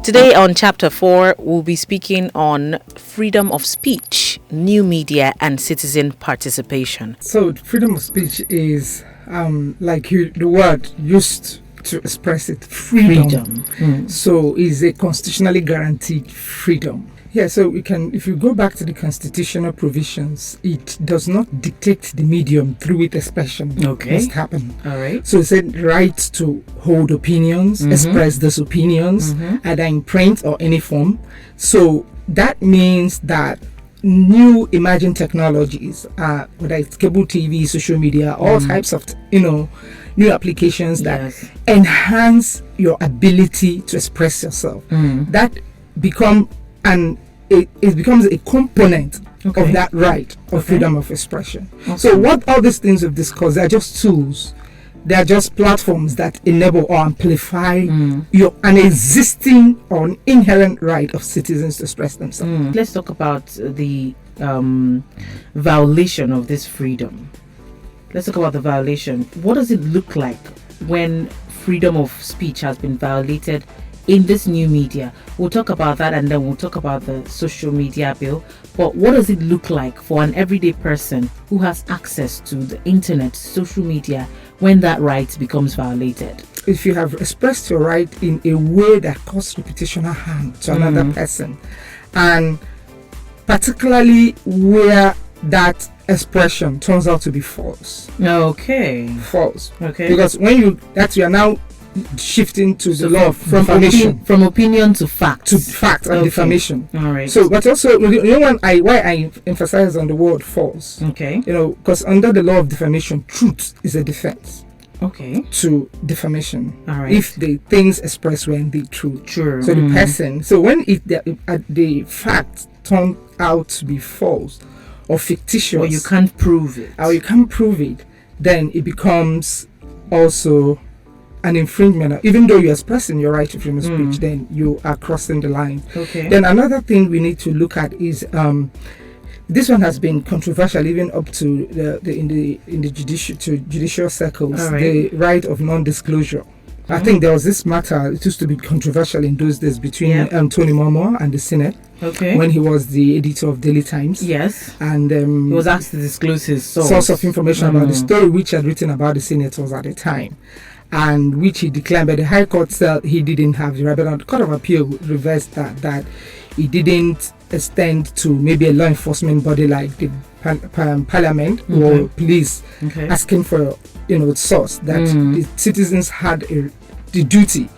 Today on Chapter 4, we'll be speaking on freedom of speech, new media, and citizen participation. So, freedom of speech is the word used to express it, freedom. So, is a constitutionally guaranteed freedom. Yeah, so if you go back to the constitutional provisions, it does not dictate the medium through which expression must happen. All right. So it said right to hold opinions, express those opinions, either in print or any form. So that means that new emerging technologies, whether it's cable TV, social media, all types of, new applications that enhance your ability to express yourself, that it becomes a component of that right of freedom of expression. So what all these things we've discussed, they're just tools. They're just platforms that enable or amplify an existing or an inherent right of citizens to express themselves. Let's talk about the violation of this freedom. Let's talk about the violation. What does it look like when freedom of speech has been violated in this new media? We'll talk about that, and then we'll talk about the social media bill. But what does it look like for an everyday person who has access to the internet, social media, when that right becomes violated? If you have expressed your right in a way that causes reputational harm to another person, and particularly where that expression turns out to be false. False. Because when you are now shifting to the law of defamation, from opinion to fact, and defamation. All right. So, but also, why I emphasize on the word false. Because under the law of defamation, truth is a defense. To defamation. All right. If the things expressed were indeed true. True. So the person. So when the fact turned out to be false or fictitious, or you can't prove it, then it becomes also an infringement. Even though you're expressing your right to freedom of speech, then you are crossing the line. Then another thing we need to look at is this one has been controversial even up to in the judicial circles. The right of non-disclosure. I think there was this matter. It used to be controversial in those days between Tony Momoa and the Senate. When he was the editor of Daily Times. Yes. And he was asked to disclose his source of information about the story which he had written about the senators at the time, and which he declined. But the High Court said he didn't have the right. But the Court of Appeal reversed that he didn't extend to maybe a law enforcement body like the Parliament or police asking for source, that the citizens had the duty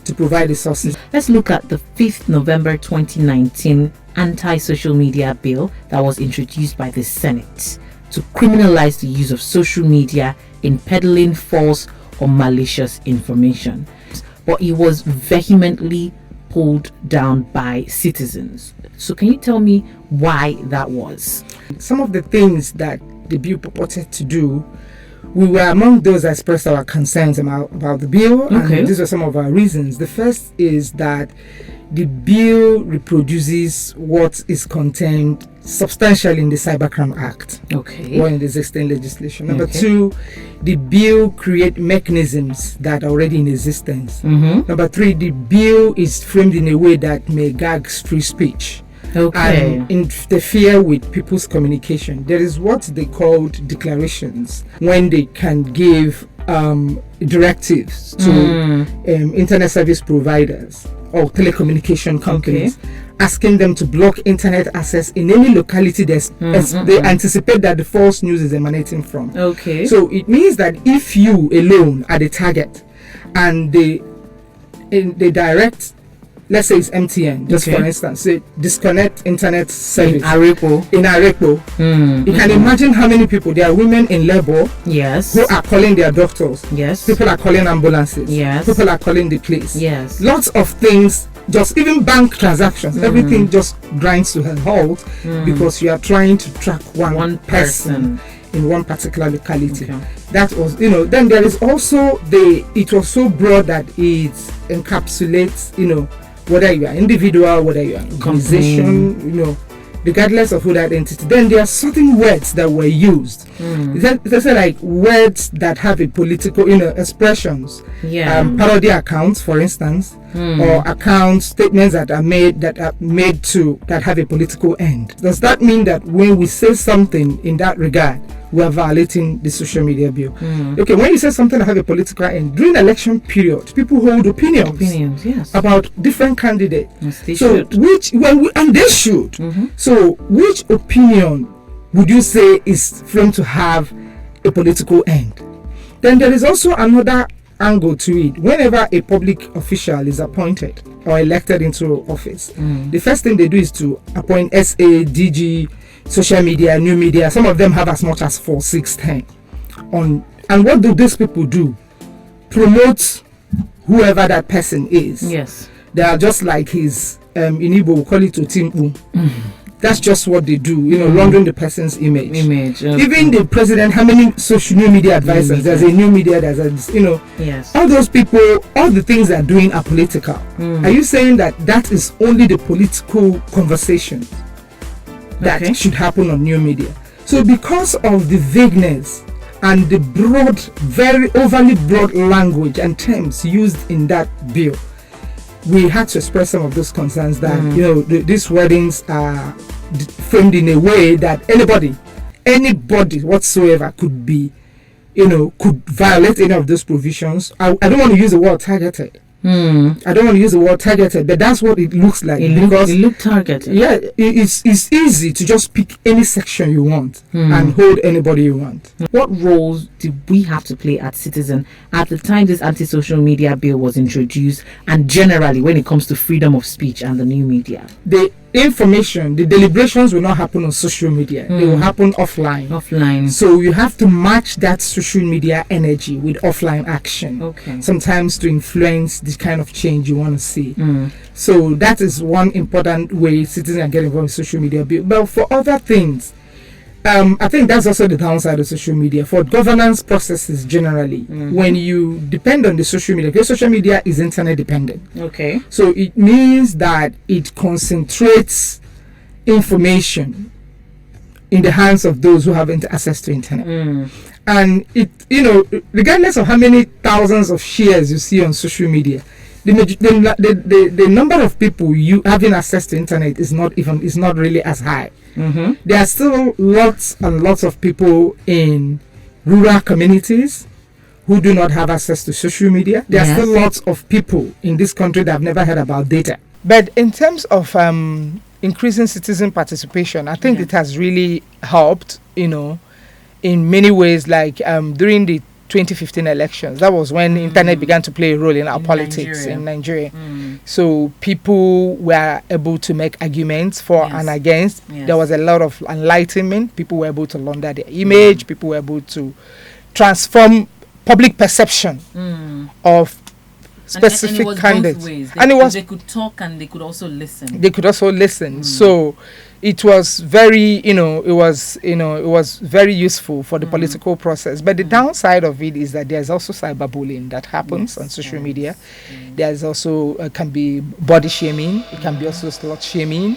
to provide the sources. Let's look at the 5th November 2019 anti-social media bill that was introduced by the Senate to criminalize the use of social media in peddling false or malicious information. But it was vehemently pulled down by citizens. So can you tell me why that was? Some of the things that the bill purported to do, we were among those that expressed our concerns about the bill, and these are some of our reasons. The first is that the bill reproduces what is contained substantially in the Cybercrime Act or in the existing legislation. Number two, the bill creates mechanisms that are already in existence. Number three, the bill is framed in a way that may gag free speech and interfere with people's communication. There is what they called declarations, when they can give directives to internet service providers or telecommunication companies, asking them to block internet access in any locality they anticipate that the false news is emanating from. So it means that if you alone are the target and they direct, let's say it's MTN, just for instance, say disconnect internet service in Arepo. You can imagine how many people, there are women in labor who are calling their doctors. People are calling ambulances. People are calling the police. Lots of things, just even bank transactions, everything just grinds to a halt because you are trying to track one person in one particular locality. That was, then there is also it was so broad that it encapsulates, whether you are individual, whether you are an organization, regardless of who that entity. Then there are certain words that were used. There's like words that have a political, expressions. Parody accounts, for instance, or account statements that are made that have a political end. Does that mean that when we say something in that regard, we are violating the social media bill? Okay, when you say something that have a political end, during the election period, people hold opinions yes, about different candidates. Yes, they should. They should. So which opinion would you say is framed to have a political end? Then there is also another angle to it. Whenever a public official is appointed or elected into office, the first thing they do is to appoint SA, DG, social media, new media. Some of them have as much as 4, 6, 10 on. And what do these people do? Promote whoever that person is. Yes, they are just like his in Igbo we call it Otimpu. That's just what they do, laundering the person's image. Even the president, how many social new media advisors? There's a new media, yes, all those people, all the things they're doing are political. Are you saying that is only the political conversation that should happen on new media? So because of the vagueness and the broad, very overly broad language and terms used in that bill, we had to express some of those concerns that these wordings are framed in a way that anybody whatsoever could be, could violate any of those provisions. I don't want to use the word targeted. I don't want to use the word targeted, but that's what it looks like. It looked targeted. Yeah, it's easy to just pick any section you want and hold anybody you want. What roles did we have to play as citizens at the time this anti-social media bill was introduced, and generally when it comes to freedom of speech and the new media? The deliberations will not happen on social media. They will happen offline. So you have to match that social media energy with offline action. Sometimes to influence the kind of change you want to see. So that is one important way citizens can get involved in social media. But for other things, I think that's also the downside of social media. For governance processes generally, when you depend on the social media, because social media is internet dependent. So it means that it concentrates information in the hands of those who have access to internet. And it, regardless of how many thousands of shares you see on social media, the number of people you having access to internet is not really as high. There are still lots and lots of people in rural communities who do not have access to social media. There are still lots of people in this country that have never heard about data. But in terms of increasing citizen participation, I think it has really helped, in many ways, like during the 2015 elections. That was when the internet began to play a role in our politics in Nigeria. So people were able to make arguments for and against. There was a lot of enlightenment. People were able to launder their image. People were able to transform public perception of specific candidates. They could talk and they could also listen. So it was very, it was very useful for the political process. But the downside of it is that there's also cyberbullying that happens on social media. There's also can be body shaming. It can be also slut shaming.